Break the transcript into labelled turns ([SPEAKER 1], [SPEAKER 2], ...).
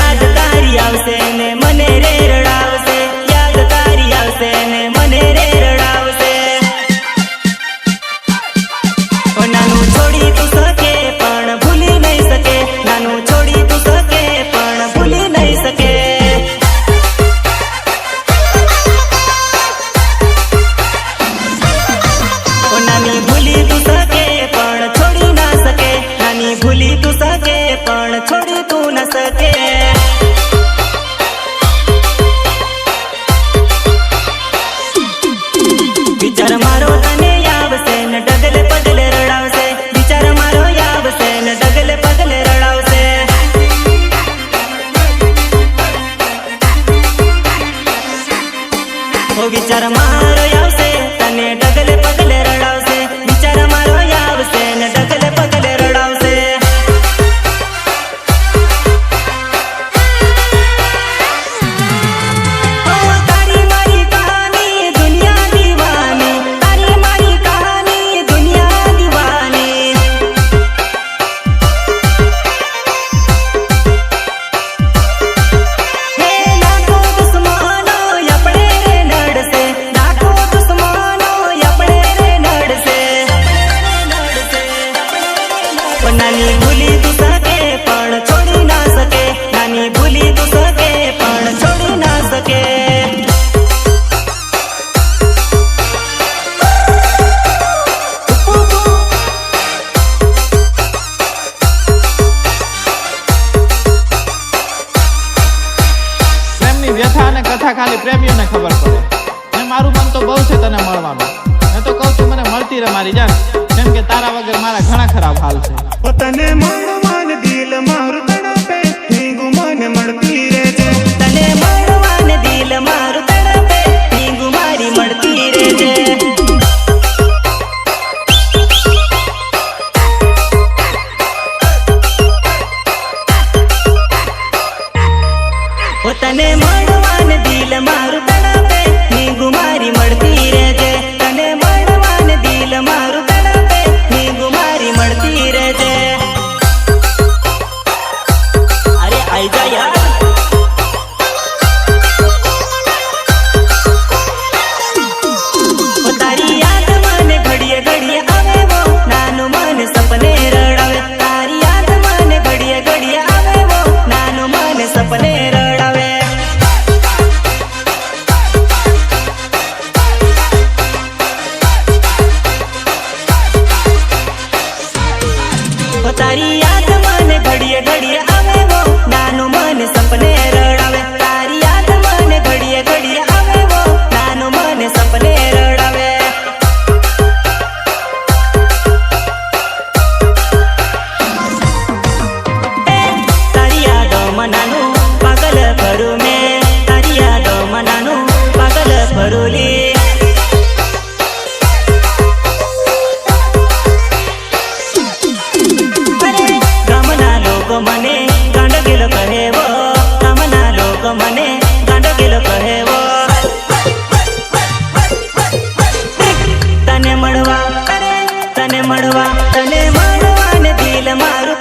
[SPEAKER 1] याद तारी आवशे ने मने रे रड़ावशे, याद तारी आवशे ने मने रे रड़ावशे। ओ नानू छोड़ी तू सके पण भूली नहीं सके, नानू छोड़ी तू सके पण भूली नहीं सके। ओ नानी भूली तू सके पण छोड़ी ना सके, नानी भूली तू सके पण छोड़ी तू न सके। विचार मारो तने आवशे ने डगले पगले रड़ावशे, विचार मारो आवशे ने डगले पगले रड़ावशे। ओ विचार मारो आवशे तने डगले पगले रड़ावशे, विचार मारो आवशे ने डगले पगले रड़ावशे। नानी भूली तू सके पण छोड़ी ना सके, नानी भूली तू सके पण छोड़ी ना सके।
[SPEAKER 2] પ્રેમની વ્યથા અને કથા ખાલી પ્રેમીઓને ખબર પડે ને મારું મન તો બહુ છે તને મળવાનું। મેં તો કહું છું મને મળતી રહે મારી જાન, કેમ કે તારા વગર મારા ઘણા ખરાબ હાલ છે।
[SPEAKER 3] તને મળવાન દિલ મારું તડપે, ભીગું મન મળતી રહેજે।
[SPEAKER 1] તને મળવાન દિલ મારું તડપે, ભીગું મારી મળતી રહેજે। ઓ તને મળવાન દિલ મારું તડપે, ભીગું મારી મળતી રહેજે। તને મળવાન દિલ મારું તડપે, ભીગું મારી મળતી રહેજે। અરે આઈ જા યાર। ઓ તારી યાદ મને ઘડીએ ઘડીએ આવે વો, નાનું મન સપને રડાવે। તારી યાદ મને ઘડીએ ઘડીએ આવે વો, નાનું મન સપને રડાવે। ઓ તારી યાદ મને ઘડીએ ઘડીએ આવે વો, નાનું મન સપને રડાવે। તારી યાદ મને ઘડીએ ઘડીએ આવે વો, નાનું મન સપને રડાવે। તારી યાદોમાં નાનું પાગલ ફરું મેં, તારી યાદોમાં નાનું પાગલ ફરું લી। ગામના લોકો મને ગાંડો ગેલો કહેવો, ગામના લોકો મને ગાંડો ગેલો કહેવો। તને મળવા, તને મળવા ને દિલ મારું